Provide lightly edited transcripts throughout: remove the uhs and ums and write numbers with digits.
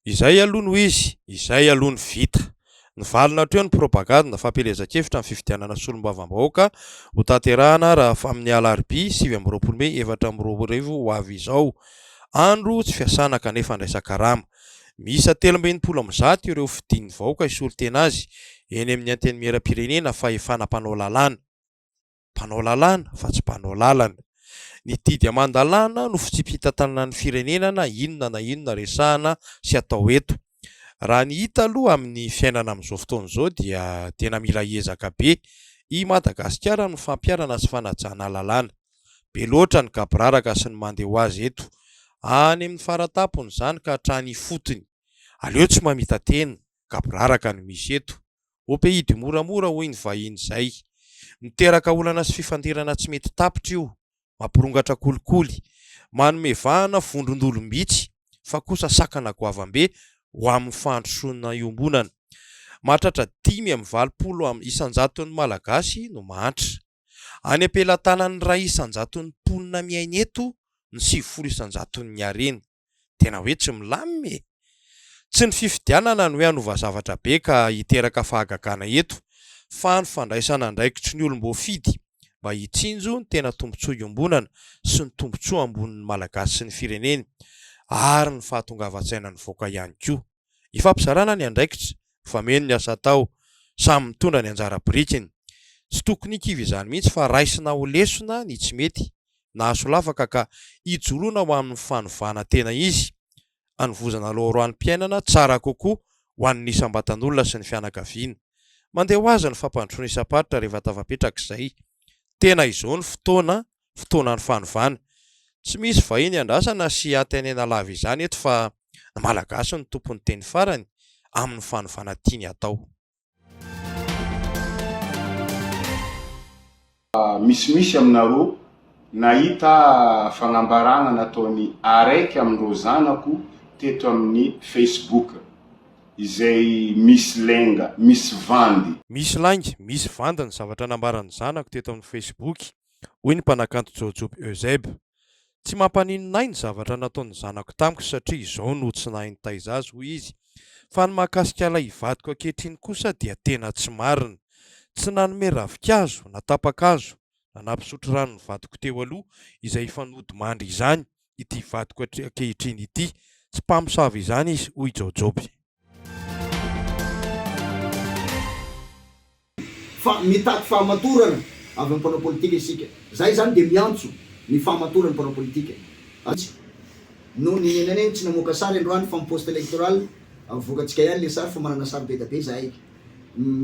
Izay aloha no izy, izay aloha ny vita. Nivalona teo ny propaganda fampelezan-kevitra amin'ny fifidianana solombavam-bahoaka ho tanterahana raha amin'ny alarobia 7 Mey 2024 ho avy izao. Andro tsy fiasana kanefa andraisan-karama. Miisa 13 ireo fidian'ny vahoaka isolo tena azy eny amin'ny antenimieram-pirenena fa efa nampanao lalàna. Mpanao lalàna fa tsy mpanao lalana. Ny didy aman-dalàna no fitsiphitantanana ny firenena na inona resahana sy atao eto. Raha ny hita aloha amin'ny fiainana amin'izao fotoana izao dia tena mila ezaka be i Madagasikara no fampiarana sy fanajana lalàna. Be loatra ny kabraraka sy ny mandeha ho azy eto. Any amin'ny faratampony izany ka hatrany fotony. Aleo tsy mamita tena, kabraraka no misy eto. Opeidy moramora hoy ny vahiny izay. Miteraka olana sy fifandirana tsy mety tapitra io. Mampirongatra kolikoly, manome vahana vondrondolom-bitsy, fa kosa sakana goavam-be ho amin'ny fandrosoana iombonana. Mahatratra 520 isan-jaton'ny malagasy no mahantra. Any ampelantanan'ny ray isan-jaton'ny mponina miaina eto ny 90 isan-jaton'ny harena. Tena hoe tsy milamina. Tsy ny fifidianana no hoe hanova zavatra be ka hiteraka fahagagana eto, fa ny fandraisana andraikitry ny olom-boafidy mba hitsinjo ny tena tombontsoa iombonana sy ny tombontsoa ambonin'ny malagasy sy ny fireneny ary ny fahatongavan-tsaina ny voaka ihany koa. Ifampizarana ny andraikitra, fameno ny asa atao, samy mitondra ny anjara birikiny. Tsy tokony hikivy izany mihitsy fa raisina ho lesona ny tsy mety, nahaso lavaka ka hijoroana ho amin'ny fanovana tena izy. Hanovozana loharanom-piainana tsara kokoa ho an'ny isam-batan'olona sy ny fianakaviana. Mandeha ho azy ny fampandrosoana isam-paritra rehefa tafapetraka izay. Tena izao ny fotoana ny fanovana. Tsy misy vahiny andrasana sy antenena lava izany eto fa ny malagasy ny tompon'ny teny farany amin'ny fanovana tiany atao. Misimisy aminareo nahita fagnambarana nataony araiky amin'ireo zanako teto amin'ny Facebook izay misy lenga, misy vandy. Misy langy, misy vandy ny zavatra nambarany zanako teto amin'ny Facebook. Hoy ny mpanakanto Jojob Euseb. Tsy mampaninonay ny zavatra nataony zanako tamiko satria izao no tsy nahiny taiza azy hoy izy. Fa ny mahakasika ilay ivadiko ankehitriny kosa dia tena tsy marina. Tsy nanome ravin-kazo na tapakazo na nampisotro rano ny vadiko teo aloha izay fanody mandry izany ity vadiko ankehitriny ity. Tsy mpamosavy izany izy hoy Jojoby. Fa mitaky fahamatorana avy ampanao politika isika. Zay zany dia miantso ny fahamatorana mpanao politika. No ny nenaneny tsy namoaka sary androany fa poste électoral avoakatsika ihany le sary fa manana sary be da be zahay.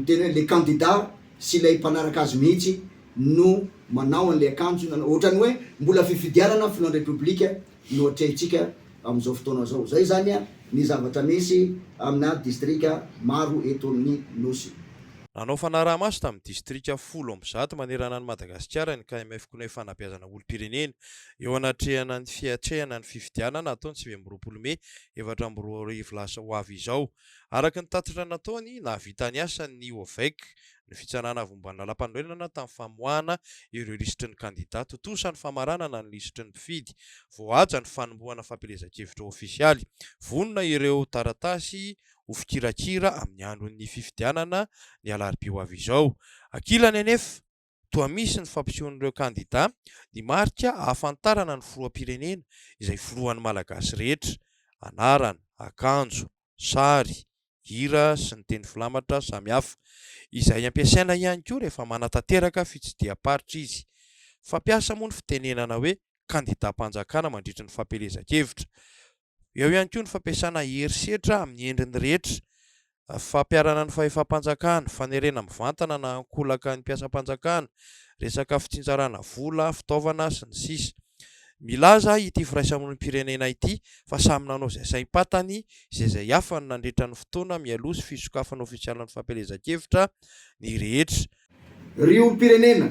Tena le candidat sy ilay mpanaraka azy mihitsy no manao an'ilay akanjo ohatrany hoe mbola fifidianana filohan'ny repoblika no atrehintsika amin'izao fotoana zao. Zay zany ny zavatra misy amina distrika maro eto amin'ny nosy. Nanao fanaraha-maso tamin'ny distrika 10 manerana ny Madagasikara ny KMF fanabeazana olom-pirenena eo anatrehana ny fiatrehana ny fifidianana ataony 9 Mey 2024 lasa ho avy izao. Araka ny tatitra nataony nahavita ny asa ny OVEC ny fitsanana vomban'ny lalam-panorenana tamin'ny famoahana ireo lisitry ny kandidato tosa ny famaranana ny lisitry ny mpifidy, voaja ny fanombohana fampelezan-kevitra ofisialy, vonona ireo taratasy ho fikirakira amin'ny andron'ny fifidianana ny alarobia ho avy izao. Ankilany anefa toa misy ny fampisehoan'ireo kandida ny marika ahafantarana ny filoham-pirenena izay filohan'ny malagasy rehetra, anarana, akanjo, sary, hira sy ny teny filamatra samihafa izay ampiasaina ihany koa rehefa manatanteraka fitsidiam-paritra izy. Fampiasa moa ny fitenenana hoe kandidam-panjakana mandritra ny fampelezan-kevitra. Eo ihany koa ny fampiasana herisetra amin'ny endriny rehetra, fampiarana ny fahefam-panjakana, fanerena mivantana na ankolaka ny mpiasam-panjakana, resaka fitsinjarana vola, fitaovana sy ny sisa. Milaza ity firaisamonim-pirenena ity fa samy nanao izay saim-patany izay hafa ny nandritra ny fotoana mialoha sy fisokafana ofisialy ny fampelezan-kevitra ny rehetra. Ry olom-pirenena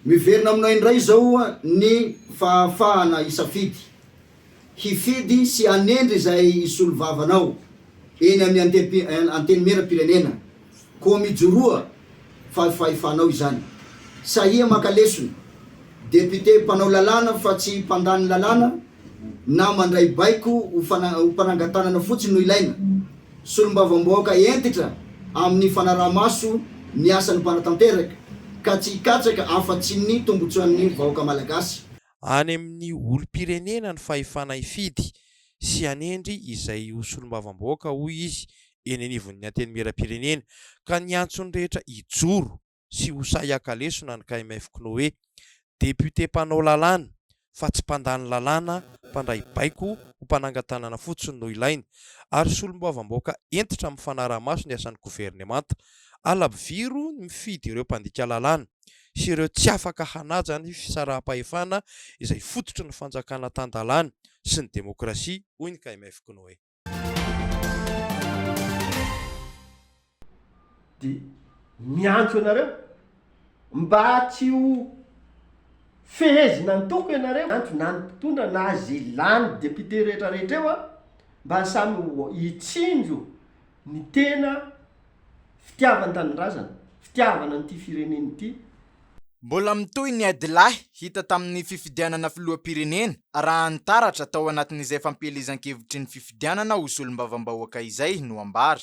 miverina aminao indray zao ny fahafahana isafidy hifidy sy anendry izay isolo vavanao eny amin'ny antenimieram-pirenena koa mijoroa fahefanao izany. Sahia makalesony député mpanao lalàna fa tsy mpandany lalàna, na mandray baiko ho mpanangatanana fotsiny no ilaina. Solombavamboaka entitra amin'ny fanarahamaso ny asan'ny mpanatanteraka ka tsy hikatsaka afa-tsy ny tombotsoan'ny vahoaka malagasy. Any amin'ny olom-pirenena ny fahefana hifidy sy anendry izay ho solombavamboaka hoy izy eny anivon'ny anteny miram-pirenena ka ny antsony rehetra hijoro sy ho sahiakalesona ny KMF-ko hoe depute mpanao lalàna fa tsy mpandany lalàna mpandray baiko ho mpanangatanana fotsiny no ilaina ary solombavamboaka entitra amin'ny fanarahamaso ny asan'ny governemanta alabviro ny mifidy ireo mpandika lalàna sy ireo tsy afaka hanaja ny fisaraha-pahefana izay fototry ny fanjakana tan-dalàna sy ny demokrasia hoy ny KMF-ko hoe dia miantso ianareo mba tsy ho fehezina ny toko ianareo antso na ny mpitondra na azy lany depute rehetrarehetra eo a mba samy hitsinjo ny tena fitiavany tanindrazana fitiavana nyity fireneny ity. Mbola mitoy ny adilahy hita tamin'ny fifidianana filoham-pirenena raha nitaratra tao anatin'izay fampielezan-kevitry ny fifidianana ho solombavambahoaka izay no ambara.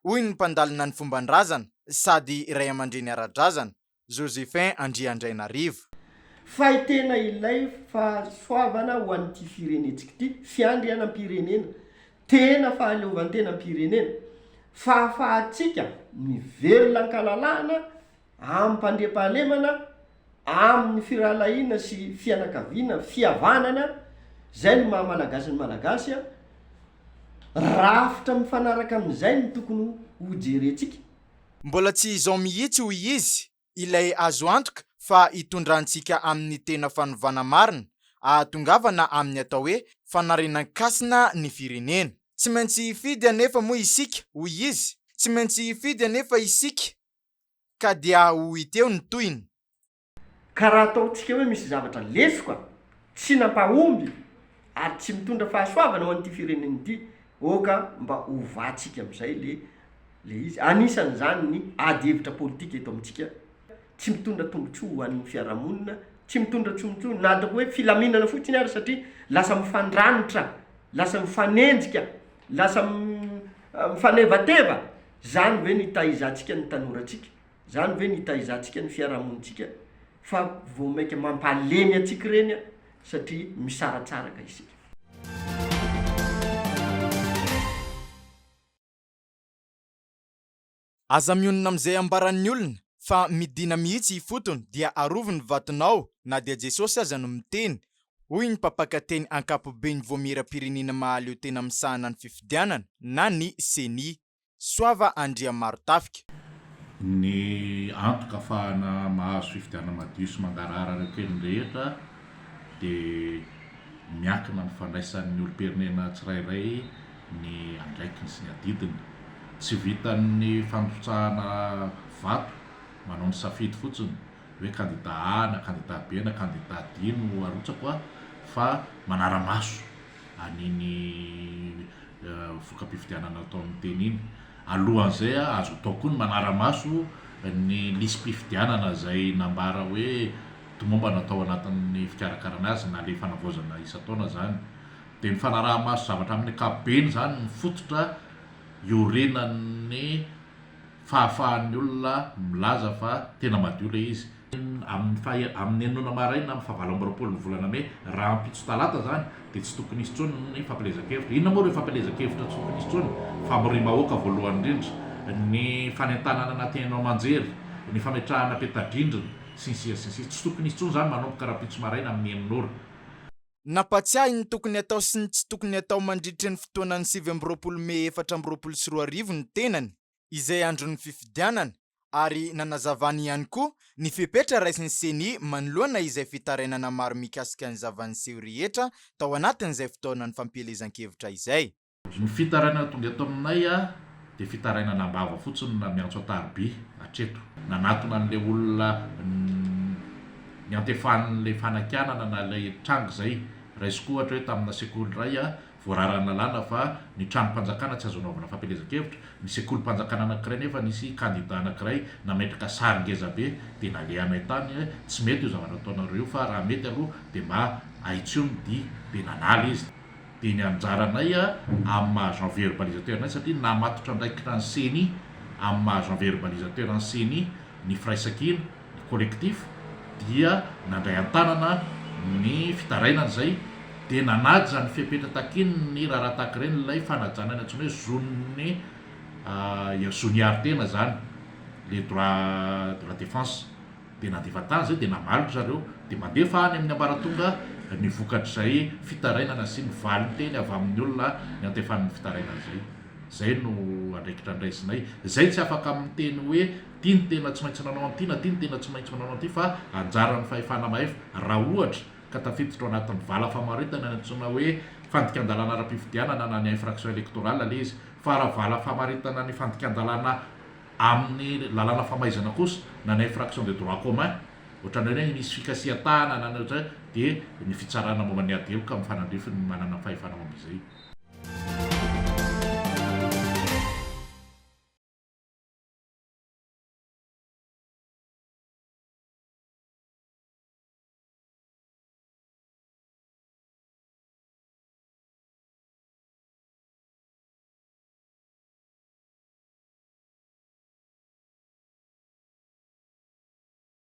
Hoy ny mpandalina ny fomban-drazana sady iray aman-dreny ara-drazana Josephin Andriandrainarivo. Fa tena ilay fahasoavana ho an'ity firenentsika ity fiandrianam-pirenena tena fahaleovantena am-pirenena fahafahatsika miverina ankalalahana amin'ny mpandriam-pahalemana amin'ny firalahiana sy fianakaviana fihavanana zay no maha-malagasy ny malagasy a rafitra mifanaraka amin'izay ny tokony ho jerentsika. Mbola tsy izao mihitsy hoy izy ilay azo antoka fa hitondrantsika amin'ny tena fanovana marina ahatongavana amin'ny atao hoe fanarinan-kasina ny firenena. Tsy maintsy hifidy anefa moa isika hoy izy, tsy maintsy hifidy anefa isika ka dia ho hiteo ny toyiny. Karaha ataontsika hoe misy zavatra lesoka tsy nampahomby ary tsy mitondra fahasoavana ho an'ity firenena ity oka mba hovatsika amin'izay le izy anisan'izany ny ady hevitra politika eto amintsika tsy mitondra tombotsoa ho an'ny fiarahamonina tsy mitondra tombotsoa na atao hoe filaminana fotsiny ary satria lasa mifandranitra lasa mifanenjika lasa mifanevateva zany hoe nitahizatsika ny tanoratsika zany hoe nitahizatsika ny fiarahamonitsika fa vao maika mampalemy atsika reny satria misaratsaraka isika. Aza mionona amin'izay ambaran'ny olona fa midina mihitsy fotony dia aroviny vatonao na dia Jesosy aza no miteny. Hoy ny mpampakateny ankapobeny voamiram-pirenena mahaleo tena misahana ny fifidianana na ny CENI Soava Andriamaro Tafika. Ny antoka ahafahana mahazo fifidianana madio sy mangarahara kely rehetra dia miankina ny fandraisan'ny olom-pirenena tsirairay ny andraikiny sy ny adidiny. Tsy vitan'ny fanotsahana vato manao ny safidy fotsiny hoe kandida A na kandida B na kandida D no arotsako fa manara-maso an'iny voka-pifidianana atao amin'ny teny iny. Alohan'izay azo atao koa ny manara-maso ny lisy-pifidianana izay nambara hoe tomomba natao anatin'ny fikarakarana azy na le fanavaozana isa-taona zany. Dia ny fanaraha-maso zavatra amin'ny ankapobeny zany ny fototra iorenan'ny fahafahan'ny olona milaza fa tena madio le izy. Amin'ny enona maraina amin'ny fahavalo amby roapolo ny volana May raha ampitso talata zany dia tsy tokony hisy intsony ny fampielezan-kevitra. Inona moa ireo fampielezan-kevitra tsy tokony hisy intsony? Famoriam-bahoaka voalohany indrindra, ny fanentanana anaty haino aman-jery, ny fametrahana peta-drindrina sy ny sisa tsy tokony hisy intsony zany manomboka raha ampitso maraina amin'ny enin'ora. Nampatsiahy ny tokony atao sy ny tsy tokony atao mandritra ny fotoanan'ny 7 May 2024 ny tenany izay andron'ny fifidianana ary nanazavany ihany koa ny fepetra raisin'ny CENI manoloana izay fitarainana maro mikasika ny zavanseho rehetra tao anatin'izay fotoanan'ny fampielezan-kevitra izay. Ny fitarainana tonga eto aminay dia fitarainana ambava fotsiny na miantso atariby hatreto. Nanatona an'ilay olona ny antefan'ilay fanakianana na ilay trango izay raisiko ohatra hoe tamina sekoly ray voararana lalàna fa ny trano-mpanjakana tsy azo anaovana fampielezan-kevitra. Ny sekoly-mpanjakana anankiray nefa nisy kandida anankiray nametraka sary ngeza be dia nalehanay tany tsy mety io zavatra ataonareo fa raha mety aloha dia mba Aitsion dia nanala izy. Dia ny anjaranay amin'ny maha-janvier verbalisateur anay satria namatotra andraikitra ny seny amin'ny maha-janvier verbalisateur ny seny ny firaisan-kina ny collectif dia nandray an-tanana ny fitarainana zay dia nanady zany fipetra takiny ny raha tahaka ireny ilay fanajana ny antsoina hoe zone zoniary-tena zany le droit de la défense. Dia nandefa-tany zay dia namalotra zareo dia mandefa any amin'ny ambaratonga ny vokatrizay fitarainana sy ny valinteny avy amin'ny olona ny antefan'ny fitarainana zay. Zay no andraikitra andraisinay. Zay tsy afaka amin'ny teny hoe ty ny tena tsy maintsy nanao an'ity na ty ny tena tsy maintsy manao an'ity, fa anjaran'ny fahefana mahefa raha ohatra ka tafiditra ao anatin'ny vala famaritana ny antsoina hoe fandikan-dalàna ara-pifidianana na ny infraction électorale le izy. Fa raha vala famaritana ny fandikan-dalàna amin'ny lalàna famaizana kosa na ny infraction de droit commun, ohatran'ireny misy fikasihan-tana na ny ohatray dia ny fitsarana momba ny adeloka amin'ny fanandrifiny manana fahefana momba izay.